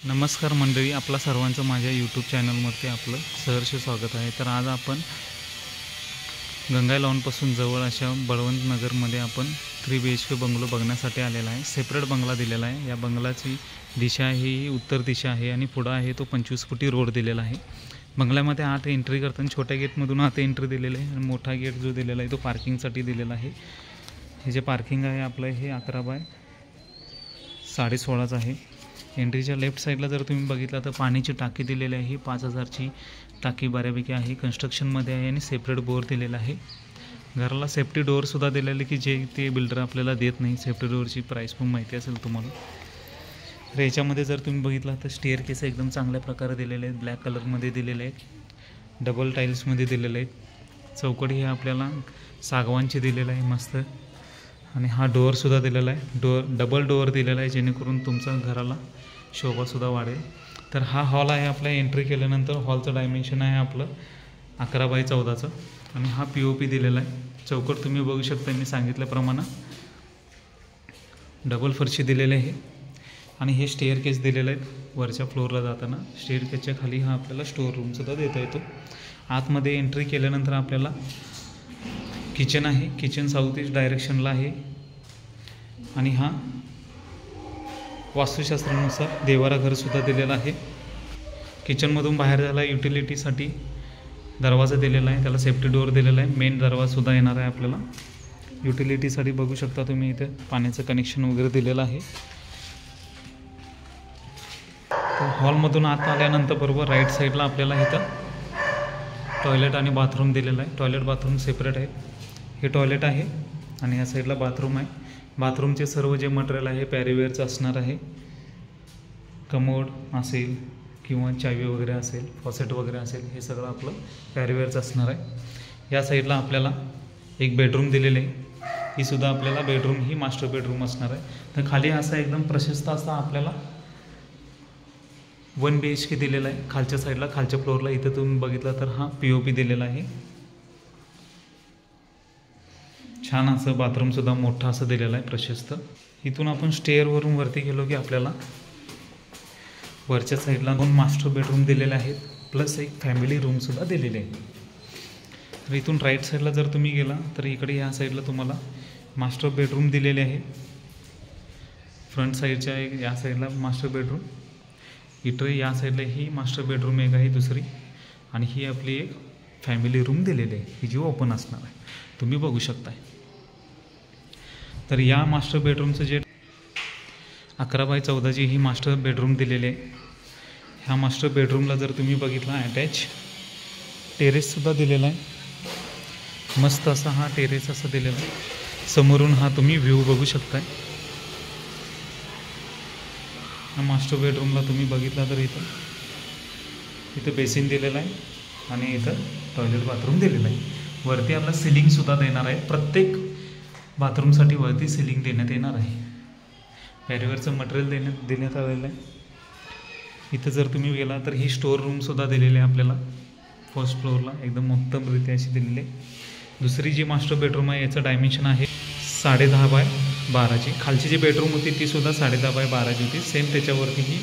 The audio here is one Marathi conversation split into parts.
नमस्कार मंडळी, आपला सर्वांचं माझ्या यूट्यूब चॅनलमध्ये आपलं सहर्ष स्वागत आहे। तर आज आपण गंगाई लॉनपासून जवळ अशा बळवंत नगरमध्ये आपण 3 BHK बंगलो बघण्यासाठी आलेला आहे। सेपरेट बंगला दिलेला आहे। या बंगलाची दिशा ही उत्तर दिशा आहे आणि पुढे आहे तो 25 फुटी रोड दिलेला आहे। बंगल्यामध्ये आत एंट्री करताना छोट्या गेटमधून आत एंट्री दिलेली आहे आणि मोठा गेट जो दिलेला आहे तो पार्किंगसाठी दिलेला आहे। हे जे पार्किंग आहे आपलं हे 11 बाय 16.5 आहे। एंट्रीच्या लेफ्ट साइडला जर तुम्ही बघितलं तर पाण्याची टाकी दिलेली आहे। 5000 ची टाकी बऱ्यापैकी आहे, कन्स्ट्रक्शनमध्ये आहे आणि सेपरेट बोर दिलेला आहे। घराला सेफ्टी डोअर सुद्धा दिलेले की जे ते बिल्डर आपल्याला देत नाही। सेफ्टी डोअरची प्राइस पण माहिती असेल तुम्हाला। तर याच्यामध्ये जर तुम्ही बघितलं तर स्टेअरकेस एकदम चांगल्या प्रकारे दिलेले आहेत, ब्लॅक कलरमध्ये दिलेले आहेत, डबल टाइल्समध्ये दिलेले आहेत। चौकटी हे आपल्याला सागवानची दिलेलं आहे मस्त, आणि हा डोअर सुद्धा दिलेला आहे। डबल डोअर दिलेला आहे जेणेकरून तुमच्या घराला शोभा सुद्धा वाढेल। तर हा हॉल आहे आपला। एंट्री केल्यानंतर हॉलचं डायमेन्शन आहे आपलं 11 बाय 14चं आणि हा POP दिलेला आहे। चौकट तुम्ही बघू शकता, मी सांगितल्याप्रमाणे डबल फरशी दिलेले आहे आणि हे स्टेअरकेस दिलेले आहेत वरच्या फ्लोअरला जाताना। स्टेअरकेसच्या खाली हा आपल्याला स्टोअर रूम सुद्धा देता येतो। आतमध्ये एंट्री केल्यानंतर आपल्याला किचन आहे। किचन साऊथ ईस्ट डायरेक्शनला आहे आणि हा वास्तुशास्त्रानुसार देवारा घर सुद्धा दिलेला आहे। किचनमधून बाहेर जायला युटिलिटीसाठी दरवाजा दिलेला आहे, त्याला सेफ्टी डोअर दिलेला आहे। मेन दरवाजा सुद्धा येणार आहे आपल्याला युटिलिटीसाठी। बघू शकता तुम्ही इथे पाण्याचं कनेक्शन वगैरे दिलेलं आहे। तर हॉलमधून आत आल्यानंतर बरोबर राईट साईडला आपल्याला इथं टॉयलेट आणि बाथरूम दिलेलं आहे। टॉयलेट बाथरूम सेपरेट आहे। हे टॉयलेट आहे आणि या साईडला बाथरूम आहे। बाथरूमचे सर्व जे मटेरियल आहे पॅरीवेअरचं असणार आहे। कमोड असेल किंवा चावी वगैरे असेल, फॉसेट वगैरे असेल, हे सगळं आपलं पॅरीवेअरचं असणार आहे। या साईडला आपल्याला एक बेडरूम दिलेले आहे। ही सुद्धा आपल्याला बेडरूम ही मास्टर बेडरूम असणार आहे। तर खाली असा एकदम प्रशस्त असा आपल्याला 1 BHK दिलेला आहे। खालच्या साईडला खालच्या फ्लोअरला इथं तुम्ही बघितलं तर हा POP दिलेला आहे। छान असं बाथरूम सुद्धा मोठा असं दिलेला आहे प्रशस्त। इथून आपण स्टेअरवरून वरती गेलो की आपल्याला वरच्या साईडला 2 मास्टर बेडरूम दिलेले आहेत, प्लस एक फॅमिली रूम सुद्धा दिलेले आहे। तर इथून राईट साईडला जर तुम्ही गेला तर इकडे या साईडला तुम्हाला मास्टर बेडरूम दिलेले आहे। फ्रंट साईडच्या एक या साईडला मास्टर बेडरूम, इकडे या साईडला ही मास्टर बेडरूम एक आहे दुसरी, आणि ही आपली एक फॅमिली रूम दिलेली आहे ही जी ओपन असणार आहे, तुम्ही बघू शकताय। तर या मास्टर बेडरूमचं जे 11 बाय 14ची ही मास्टर बेडरूम दिलेली आहे। ह्या मास्टर बेडरूमला जर तुम्ही बघितला अटॅच टेरेससुद्धा दिलेला आहे। मस्त असा हा टेरेस असा दिलेला आहे। समोरून हा तुम्ही व्ह्यू बघू शकताय। ह्या मास्टर बेडरूमला तुम्ही बघितला तर इथं बेसिन दिलेला आहे आणि इथं टॉयलेट बाथरूम दिलेलं आहे। वरती आपला सिलिंगसुद्धा देणार आहे। प्रत्येक बाथरूमसाठी वरती सिलिंग देण्यात येणार आहे। पॅरीवेअरचं मटेरियल देण्यात आलेलं आहे। इथं जर तुम्ही गेला तर ही स्टोअर रूमसुद्धा दिलेली आहे आपल्याला फर्स्ट फ्लोअरला, एकदम उत्तमरित्या अशी दिलेली आहे। दुसरी जी मास्टर बेडरूम आहे याचं डायमेन्शन आहे 10.5 बाय 12ची। खालची जी बेडरूम होती ती सुद्धा 10.5 बाय 12ची होती। सेम त्याच्यावरती ही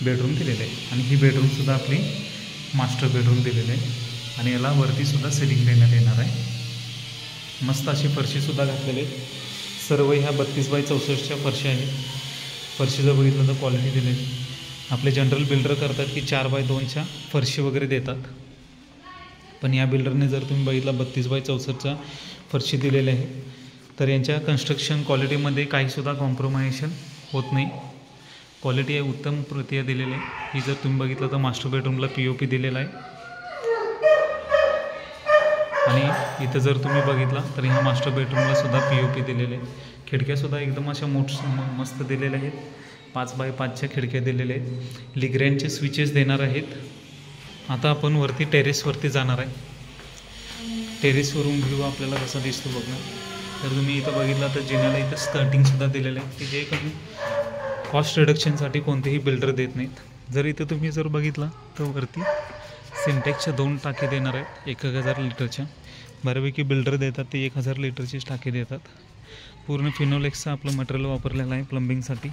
बेडरूम दिलेली आहे आणि ही बेडरूमसुद्धा आपली मास्टर बेडरूम दिलेली आहे आणि याला वरतीसुद्धा सिलिंग देण्यात येणार आहे। मस्त अशी फरशीसुद्धा घातलेली आहे। सर्व ह्या 32 बाय 64च्या फरशी आहेत। फरशी जर बघितलं तर क्वालिटी दिलेली। आपले जनरल बिल्डर करतात की 4 बाय 2च्या फरशी वगैरे देतात, पण या बिल्डरने जर तुम्ही बघितलं 32 बाय 64च्या फरशी दिलेली आहे। तर यांच्या कन्स्ट्रक्शन क्वालिटीमध्ये काहीसुद्धा कॉम्प्रोमायझेशन होत नाही। क्वालिटी आहे उत्तम प्रक्रिया दिलेली आहे। ही जर तुम्ही बघितलं तर मास्टर बेडरूमला POP दिलेला आहे आणि इथं जर तुम्ही बघितला तर ह्या मास्टर बेडरूमला सुद्धा POP दिलेले आहे। खिडक्यासुद्धा एकदम अशा मस्त दिलेल्या आहेत। 5 बाय 5च्या खिडक्या दिलेल्या आहेत। लिग्रँडचे स्विचेस देणार आहेत। आता आपण वरती टेरेसवरती जाणार आहे। टेरेसवरून व्ह्यू आपल्याला कसा दिसतो बघणार तर तुम्ही इथं बघितला तर जिन्याला इथं स्कर्टिंगसुद्धा दिलेलं आहे की जे कमी कॉस्ट रिडक्शनसाठी कोणतेही बिल्डर देत नाहीत। जर इथं तुम्ही जर बघितला तर वरती सिंटेक्सच्या 2 टाकी देणार आहेत 1000 लिटरच्या। बऱ्यापैकी बिल्डर देतात ते 1000 लिटरचीच टाकी देतात। पूर्ण फिनोलेक्सचं आपलं मटेरियल वापरलेलं आहे प्लंबिंगसाठी।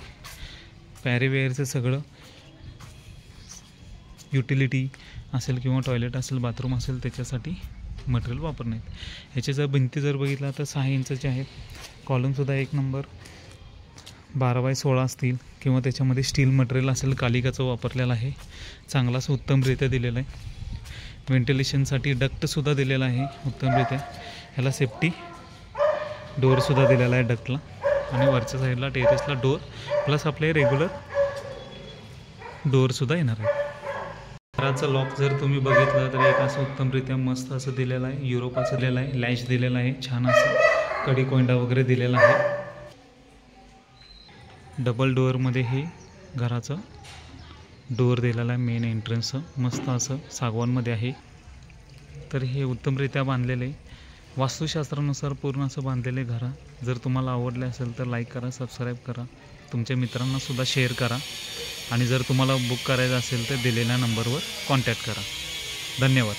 पॅरीवेअरचं सगळं युटिलिटी असेल किंवा टॉयलेट असेल, बाथरूम असेल त्याच्यासाठी मटेरियल वापरणे आहेत. ह्याचे जर भिंती जर बघितला तर 6 इंचाचे आहेत. कॉलमसुद्धा एक नंबर 12x16 असतील किंवा त्याच्यामध्ये स्टील मटेरियल असेल कालिकाचं वापरलेलं आहे. चांगला असं उत्तमरित्या दिलेलं आहे. व्हेंटिलेशनसाठी डक्टसुद्धा दिलेला आहे उत्तमरित्या. ह्याला सेफ्टी डोअरसुद्धा दिलेला आहे डक्टला. आणि वरच्या साईडला टेरेसला डोअर प्लस आपले रेग्युलर डोअरसुद्धा येणार आहे. घराचं लॉक जर तुम्ही बघितलं तर एक असं उत्तमरित्या मस्त असं दिलेलं आहे. युरोपाचं दिलेलं आहे. लॅच दिलेलं आहे. छान असं कडी कोंडा वगैरे दिलेला आहे. डबल डोअरमध्ये हे घराचं डोअर दिलेला आहे. मेन एंट्रन्सचं मस्त असं सागवानमध्ये आहे. तर हे उत्तमरित्या बांधलेलं आहे. वास्तुशास्त्रानुसार पूर्ण असं बांधलेले घरा. जर तुम्हाला आवडले असेल तर लाईक करा, सबस्क्राईब करा, तुमच्या मित्रांनासुद्धा शेअर करा. आणि जर तुम्हाला बुक करायचं असेल तर दिलेल्या नंबरवर कॉन्टॅक्ट करा. धन्यवाद.